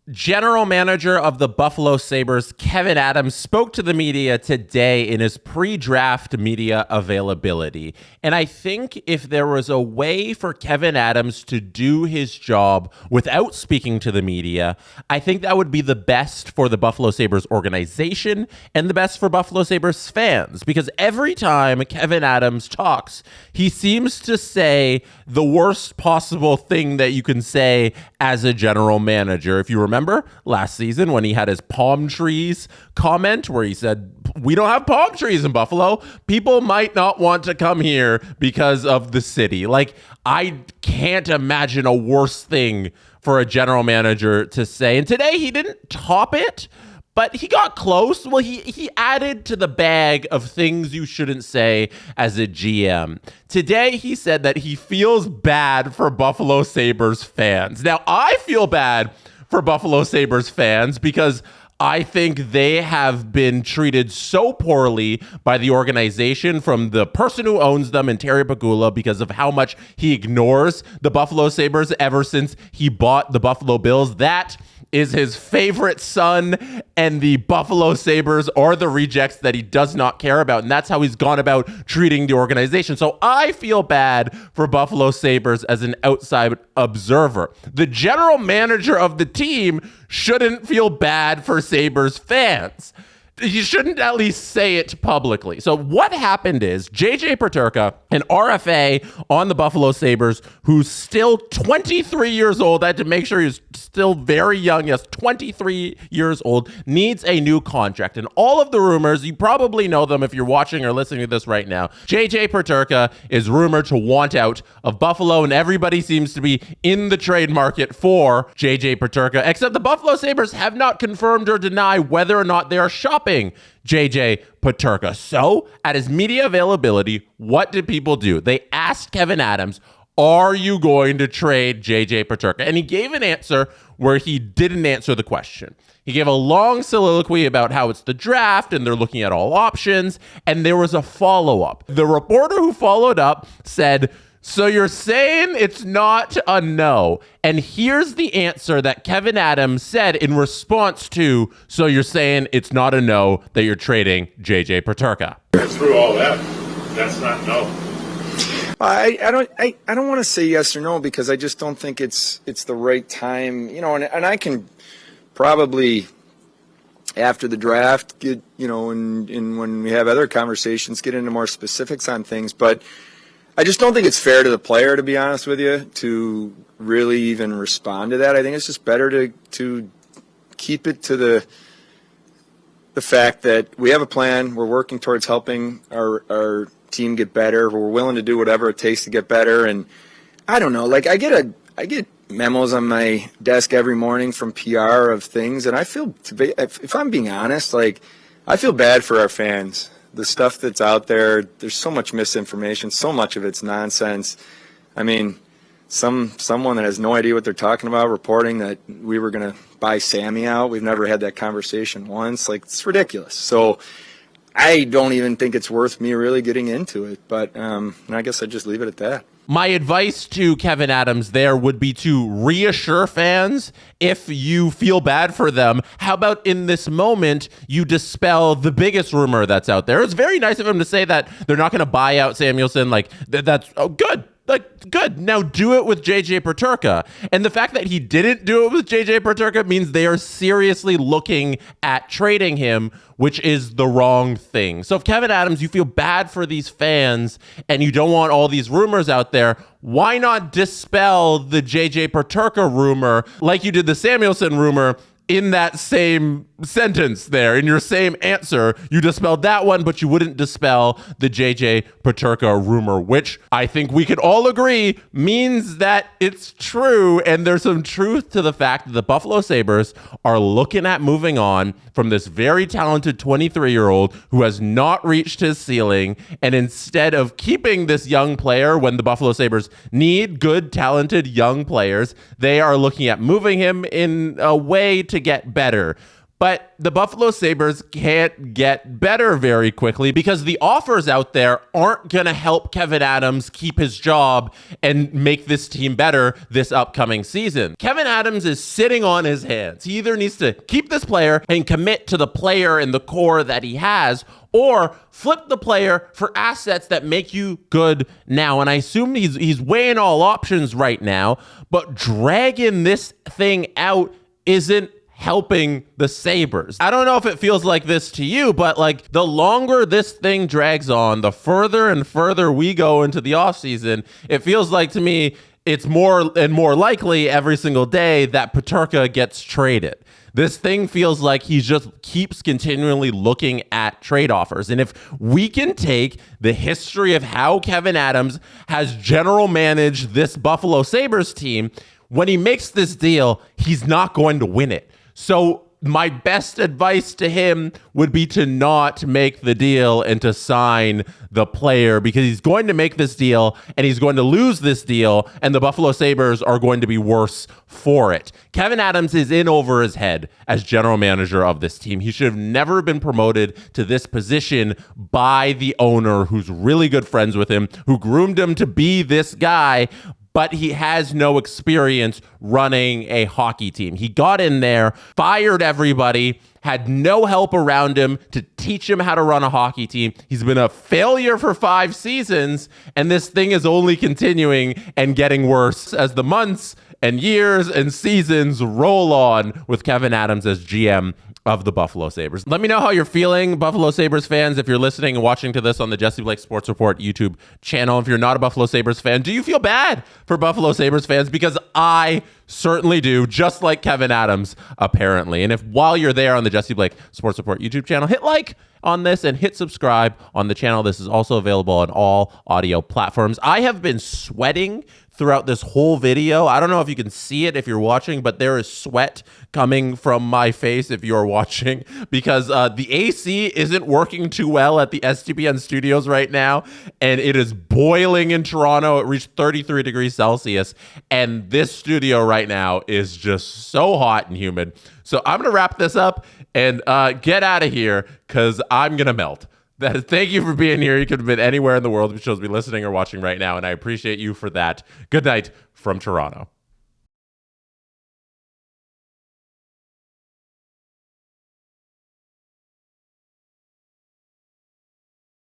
General manager of the Buffalo Sabres, Kevyn Adams, spoke to the media today in his pre-draft media availability. And I think if there was a way for Kevyn Adams to do his job without speaking to the media, I think that would be the best for the Buffalo Sabres organization and the best for Buffalo Sabres fans. Because every time Kevyn Adams talks, he seems to say the worst possible thing that you can say as a general manager. If you remember last season when he had his palm trees comment where he said, we don't have palm trees in Buffalo. People might not want to come here because of the city. Like, I can't imagine a worse thing for a general manager to say. And today he didn't top it, but he got close. Well, he added to the bag of things you shouldn't say as a GM. Today, he said that he feels bad for Buffalo Sabres fans. Now, I feel bad for Buffalo Sabres fans because I think they have been treated so poorly by the organization, from the person who owns them and Terry Pegula, because of how much he ignores the Buffalo Sabres ever since he bought the Buffalo Bills. That is his favorite son, and the Buffalo Sabres are the rejects that he does not care about. And that's how he's gone about treating the organization. So I feel bad for Buffalo Sabres as an outside observer. The general manager of the team shouldn't feel bad for Sabres fans. You shouldn't at least say it publicly. So what happened is JJ Peterka, an RFA on the Buffalo Sabres, who's still 23 years old. I had to make sure he's still very young. Yes, 23 years old, needs a new contract. And all of the rumors, you probably know them if you're watching or listening to this right now. JJ Peterka is rumored to want out of Buffalo, and everybody seems to be in the trade market for JJ Peterka, except the Buffalo Sabres have not confirmed or denied whether or not they are shopping JJ Peterka. So, at his media availability, what did people do? They asked Kevyn Adams, are you going to trade JJ Peterka? And he gave an answer where he didn't answer the question. He gave a long soliloquy about how it's the draft and they're looking at all options, and there was a follow-up. The reporter who followed up said, so you're saying it's not a no. And here's the answer that Kevyn Adams said in response to, so you're saying it's not a no that you're trading JJ Peterka. Through all that, that's not no. I don't want to say yes or no because I just don't think it's the right time, and I can probably after the draft get, and when we have other conversations, get into more specifics on things, but I just don't think it's fair to the player, to be honest with you, to really even respond to that. I think it's just better to keep it to the fact that we have a plan. We're working towards helping our team get better. We're willing to do whatever it takes to get better. And I don't know, like I get memos on my desk every morning from PR of things, and I feel, if I'm being honest, like I feel bad for our fans. The stuff that's out there, there's so much misinformation, so much of it's nonsense. I mean, someone that has no idea what they're talking about reporting that we were going to buy Sammy out. We've never had that conversation once. Like, it's ridiculous. So I don't even think it's worth me really getting into it. But I guess I'd just leave it at that. My advice to Kevyn Adams there would be to reassure fans if you feel bad for them. How about in this moment, you dispel the biggest rumor that's out there? It's very nice of him to say that they're not going to buy out Samuelsson. Like, that's good. Like, good. Now do it with JJ Peterka. And the fact that he didn't do it with JJ Peterka means they are seriously looking at trading him, which is the wrong thing. So if Kevyn Adams, you feel bad for these fans and you don't want all these rumors out there, why not dispel the JJ Peterka rumor like you did the Samuelsson rumor in that same sentence there, in your same answer? You dispelled that one, but you wouldn't dispel the JJ Peterka rumor, which I think we could all agree means that it's true. And there's some truth to the fact that the Buffalo Sabres are looking at moving on from this very talented 23-year-old who has not reached his ceiling. And instead of keeping this young player when the Buffalo Sabres need good, talented young players, they are looking at moving him in a way to get better. But the Buffalo Sabres can't get better very quickly because the offers out there aren't going to help Kevyn Adams keep his job and make this team better this upcoming season. Kevyn Adams is sitting on his hands. He either needs to keep this player and commit to the player and the core that he has, or flip the player for assets that make you good now. And I assume he's weighing all options right now, but dragging this thing out isn't helping the Sabres. I don't know if it feels like this to you, but like the longer this thing drags on, the further and further we go into the offseason, it feels like to me it's more and more likely every single day that Peterka gets traded. This thing feels like he just keeps continually looking at trade offers. And if we can take the history of how Kevyn Adams has general managed this Buffalo Sabres team, when he makes this deal, he's not going to win it. So my best advice to him would be to not make the deal and to sign the player, because he's going to make this deal and he's going to lose this deal, and the Buffalo Sabres are going to be worse for it. Kevyn Adams is in over his head as general manager of this team. He should have never been promoted to this position by the owner, who's really good friends with him, who groomed him to be this guy, but he has no experience running a hockey team. He got in there, fired everybody, had no help around him to teach him how to run a hockey team. He's been a failure for 5 seasons, and this thing is only continuing and getting worse as the months and years and seasons roll on with Kevyn Adams as GM of the Buffalo Sabres. Let me know how you're feeling, Buffalo Sabres fans, if you're listening and watching to this on the Jesse Blake Sports Report YouTube channel. If you're not a Buffalo Sabres fan, do you feel bad for Buffalo Sabres fans? Because I certainly do, just like Kevyn Adams, apparently. And if while you're there on the Jesse Blake Sports Report YouTube channel, hit like on this and hit subscribe on the channel. This is also available on all audio platforms. I have been sweating throughout this whole video. I don't know if you can see it if you're watching, but there is sweat coming from my face if you're watching, because the AC isn't working too well at the STPN studios right now, and it is boiling in Toronto. It reached 33 degrees Celsius, and this studio right now is just so hot and humid. So I'm going to wrap this up and get out of here because I'm going to melt. Thank you for being here. You could have been anywhere in the world, which shows me listening or watching right now, and I appreciate you for that. Good night from Toronto.